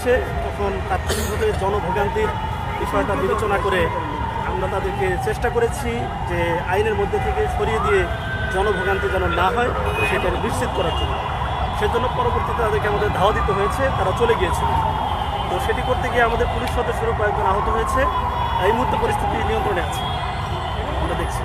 হচ্ছে, তখন তাৎক্ষণিকভাবে জনভোগান্তির বিষয়টা বিবেচনা করে আমরা তাদেরকে চেষ্টা করেছি যে আইনের মধ্যে থেকে সরিয়ে দিয়ে জনভোগান্তি যেন না হয় সেটা নিশ্চিত করার জন্য। সেজন্য পরবর্তীতে তাদেরকে আমাদের ধাওয়া দিতে হয়েছে, তারা চলে গিয়েছিল। তো সেটি করতে গিয়ে আমাদের পুলিশ সদস্যরা কয়েকজন আহত হয়েছে। এই মুহূর্তে পরিস্থিতি নিয়ন্ত্রণে আছে, আমরা দেখছি।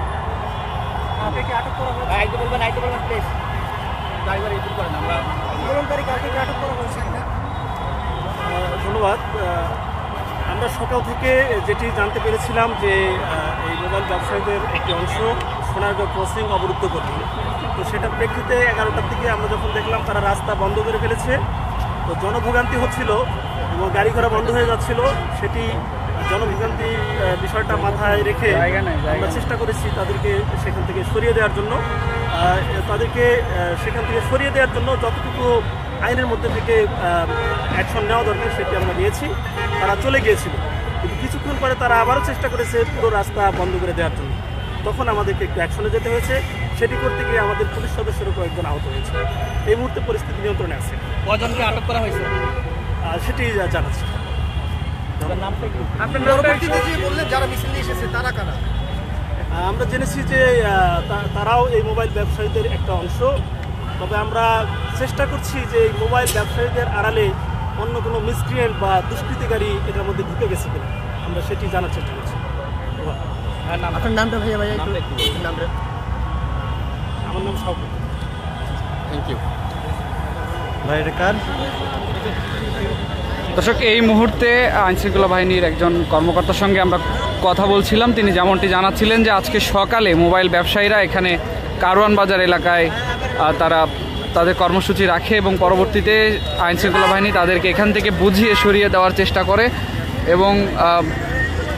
ধন্যবাদ। আমরা সকাল থেকে যেটি জানতে পেরেছিলাম যে এই মোবাইল ব্যবসায়ীদের একটি অংশ সোনারগাঁও ক্রসিং অবরুদ্ধ করবে। তো সেটার প্রেক্ষিতে 11টার দিকে আমরা যখন দেখলাম তারা রাস্তা বন্ধ করে ফেলেছে, তো জনভোগান্তি হচ্ছিল এবং গাড়ি ঘোড়া বন্ধ হয়ে যাচ্ছিল। সেটি জনভোগান্তি বিষয়টা মাথায় রেখে আমরা চেষ্টা করেছি তাদেরকে সেখান থেকে সরিয়ে দেওয়ার জন্য। সেখান থেকে সরিয়ে দেওয়ার জন্য যতটুকু আইনের মধ্যে থেকে অ্যাকশন নেওয়া দরকার সেটি আমরা নিয়েছি। তারা চলে গিয়েছিল, কিন্তু কিছুক্ষণ পরে তারা আবারও চেষ্টা করেছে পুরো রাস্তা বন্ধ করে দেওয়ার জন্য। তখন আমাদেরকে একটু অ্যাকশনে যেতে হয়েছে। সেটি করতে গিয়ে আমাদের পুলিশ সদস্যেরও কয়েকজন আহত হয়েছে। এই মুহূর্তে পরিস্থিতি নিয়ন্ত্রণে আছে। কজনকে আটক করা হয়েছে সেটি জানাচ্ছি। যারা মিছিল নিয়ে এসেছে তারা কারা? আমরা জেনেছি যে তারাও এই মোবাইল ব্যবসায়ীদের একটা অংশ। তবে আমরা চেষ্টা করছি যে এই মোবাইল ব্যবসায়ীদের আড়ালে অন্য কোনো মিসক্রিয়েন্ট বা দুষ্কৃতিকারী এটার মধ্যে ঢুকে গেছে কিনা আমরা সেটি জানার চেষ্টা করছি। আপনার নামটা ভাইয়া নামটা? আমার নাম শওকত। Thank you. দর্শক, এই মুহূর্তে আইনশৃঙ্খলা বাহিনীর একজন কর্মকর্তার সঙ্গে আমরা কথা বলছিলাম। তিনি যেমনটি জানাচ্ছিলেন যে আজকে সকালে মোবাইল ব্যবসায়ীরা এখানে কারওয়ান বাজার এলাকায় তারা তাদের কর্মসূচি রাখে এবং পরবর্তীতে আইনশৃঙ্খলা বাহিনী তাদেরকে এখান থেকে বুঝিয়ে সরিয়ে দেওয়ার চেষ্টা করে এবং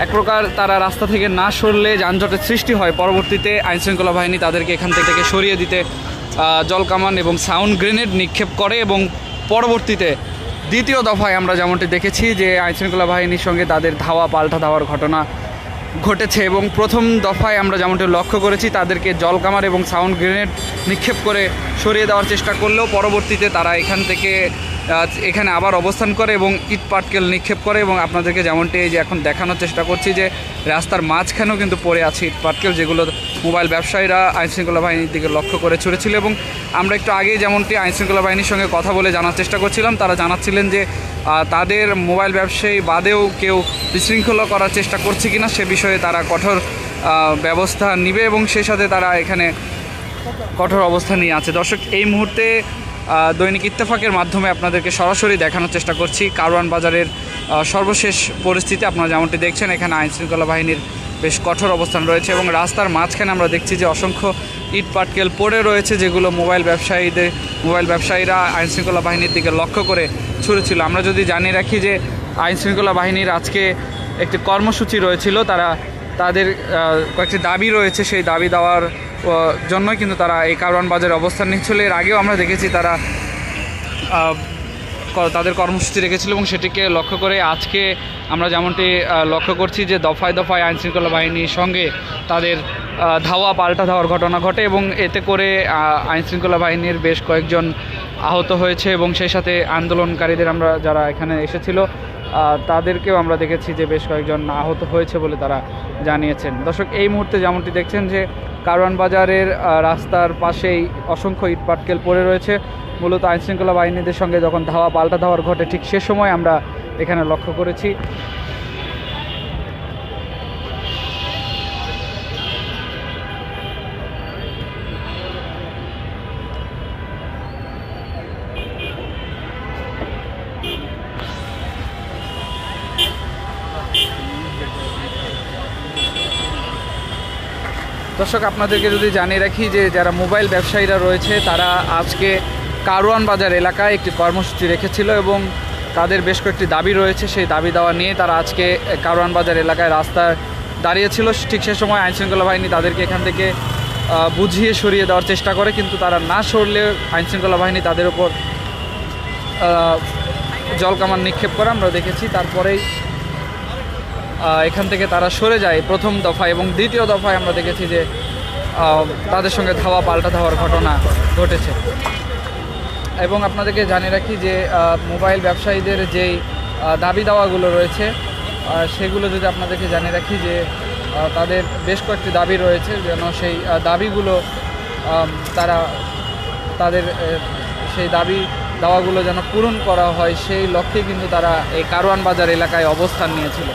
এক প্রকার তারা রাস্তা থেকে না সরলে যানজটের সৃষ্টি হয়। পরবর্তীতে আইনশৃঙ্খলা বাহিনী তাদেরকে এখান থেকে সরিয়ে দিতে জলকামান এবং সাউন্ড গ্রেনেড নিক্ষেপ করে এবং পরবর্তীতে দ্বিতীয় দফায় আমরা যেমনটি দেখেছি যে আইনশৃঙ্খলা বাহিনীর সঙ্গে তাদের পাল্টা ধাওয়ার ঘটনা ঘটেছে এবং প্রথম দফায় আমরা যেমনটি লক্ষ্য করেছি তাদেরকে জলকামান এবং সাউন্ড গ্রেনেড নিক্ষেপ করে সরিয়ে দেওয়ার চেষ্টা করলেও পরবর্তীতে তারা এখানে আবার অবস্থান করে এবং ইট পাটকেল নিক্ষেপ করে এবং আপনাদেরকে যেমনটি এই যে এখন দেখানোর চেষ্টা করছি যে রাস্তার মাঝখানেও কিন্তু পড়ে আছে ইট পাটকেল, যেগুলো মোবাইল ব্যবসায়ীরা আইনশৃঙ্খলা বাহিনীর দিকে লক্ষ্য করে ছুড়েছিল। এবং আমরা একটু আগেই যেমনটি আইনশৃঙ্খলা বাহিনীর সঙ্গে কথা বলে জানার চেষ্টা করছিলাম, তারা জানাচ্ছিলেন যে তাদের মোবাইল ব্যবসায়ী বাদেও কেউ বিশৃঙ্খলা করার চেষ্টা করছে কিনা সে বিষয়ে তারা কঠোর ব্যবস্থা নেবে এবং সেই সাথে তারা এখানে কঠোর অবস্থান নিয়ে আছে। দর্শক, এই মুহূর্তে দৈনিক ইত্তেফাকের মাধ্যমে আপনাদেরকে সরাসরি দেখানোর চেষ্টা করছি কারওয়ান বাজারের সর্বশেষ পরিস্থিতি। আপনারা যেমনটি দেখছেন এখানে আইনশৃঙ্খলা বাহিনীর বেশ কঠোর অবস্থান রয়েছে এবং রাস্তার মাঝখানে আমরা দেখছি যে অসংখ্য ইট পাটকেল পড়ে রয়েছে, যেগুলো মোবাইল ব্যবসায়ীরা আইনশৃঙ্খলা বাহিনীর দিকে লক্ষ্য করে ছুড়েছিল। আমরা যদি জানিয়ে রাখি যে আইনশৃঙ্খলা বাহিনীর আজকে একটি কর্মসূচি রয়েছিল, তাদের কয়েকটি দাবি রয়েছে, সেই দাবি দেওয়ার জন্যই কিন্তু তারা এই কারওয়ান বাজারে অবস্থান নিচ্ছিল। এর আগেও আমরা দেখেছি তারা তাদের কর্মসূচি রেখেছিল এবং সেটিকে লক্ষ্য করে আজকে আমরা যেমনটি লক্ষ্য করছি যে দফায় দফায় আইনশৃঙ্খলা বাহিনীর সঙ্গে তাদের পাল্টা ধাওয়ার ঘটনা ঘটে এবং এতে করে আইনশৃঙ্খলা বাহিনীর বেশ কয়েকজন আহত হয়েছে এবং সেই সাথে আন্দোলনকারীদের আমরা যারা এখানে এসেছিল তাদেরকেও আমরা দেখেছি যে বেশ কয়েকজন আহত হয়েছে বলে তারা জানিয়েছেন। দর্শক, এই মুহূর্তে যেমনটি দেখছেন যে কারওয়ান বাজারের রাস্তার পাশেই অসংখ্য ইট পাটকেল পড়ে রয়েছে। মূলত আইনশৃঙ্খলা বাহিনীদের সঙ্গে যখন পাল্টা ধাওয়ার ঘটে ঠিক সে সময় আমরা এখানে লক্ষ্য করেছি। দর্শক, আপনাদেরকে যদি জানিয়ে রাখি যে যারা মোবাইল ব্যবসায়ীরা রয়েছে তারা আজকে কারওয়ান বাজার এলাকায় একটি কর্মসূচি রেখেছিল এবং তাদের বেশ কয়েকটি দাবি রয়েছে। সেই দাবি দেওয়া নিয়ে তারা আজকে কারওয়ান বাজার এলাকায় রাস্তায় দাঁড়িয়েছিল। ঠিক সে সময় আইনশৃঙ্খলা বাহিনী তাদেরকে এখান থেকে বুঝিয়ে সরিয়ে দেওয়ার চেষ্টা করে, কিন্তু তারা না সরলে আইনশৃঙ্খলা বাহিনী তাদের উপর জলকামান নিক্ষেপ করে আমরা দেখেছি। তারপরেই এখান থেকে তারা সরে যায় প্রথম দফায় এবং দ্বিতীয় দফায় আমরা দেখেছি যে তাদের সঙ্গে পাল্টা ধাওয়ার ঘটনা ঘটেছে। এবং আপনাদেরকে জানিয়ে রাখি যে মোবাইল ব্যবসায়ীদের যেই দাবি দাওয়াগুলো রয়েছে সেগুলো যদি আপনাদেরকে জানিয়ে রাখি যে তাদের বেশ কয়েকটি দাবি রয়েছে, যেন সেই দাবিগুলো তারা তাদের সেই দাবি দাওয়াগুলো যেন পূরণ করা হয়, সেই লক্ষ্যে কিন্তু তারা এই কারওয়ান বাজার এলাকায় অবস্থান নিয়েছিল।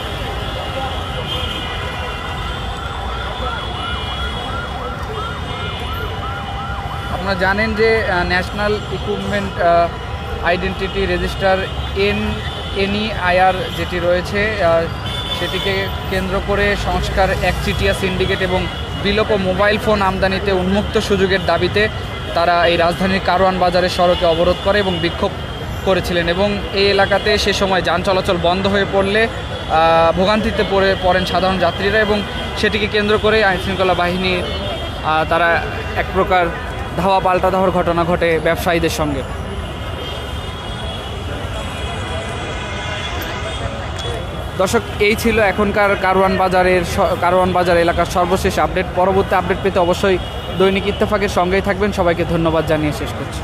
আপনারা জানেন যে national equipment identity register NIR যেটি রয়েছে সেটিকে কেন্দ্র করে সংস্কার একচেটিয়া সিন্ডিকেট এবং বিলোপ মোবাইল ফোন আমদানিতে উন্মুক্ত সুযোগের দাবিতে তারা এই রাজধানীর কারওয়ান বাজারের সড়কে অবরোধ করে এবং বিক্ষোভ করেছিলেন এবং এই এলাকাতে সে সময় যান চলাচল বন্ধ হয়ে পড়লে ভোগান্তিতে পড়েন সাধারণ যাত্রীরা এবং সেটিকে কেন্দ্র করে আইনশৃঙ্খলা বাহিনী তারা এক প্রকার ধাওয়া পাল্টা ধাওয়ার ঘটনা ঘটে ব্যবসায়ীদের সঙ্গে। দর্শক, এই ছিল এখনকার কারওয়ান বাজার এলাকার সর্বশেষ আপডেট। পরবর্তী আপডেট পেতে অবশ্যই দৈনিক ইত্তেফাকের সঙ্গেই থাকবেন। সবাইকে ধন্যবাদ জানিয়ে শেষ করছি।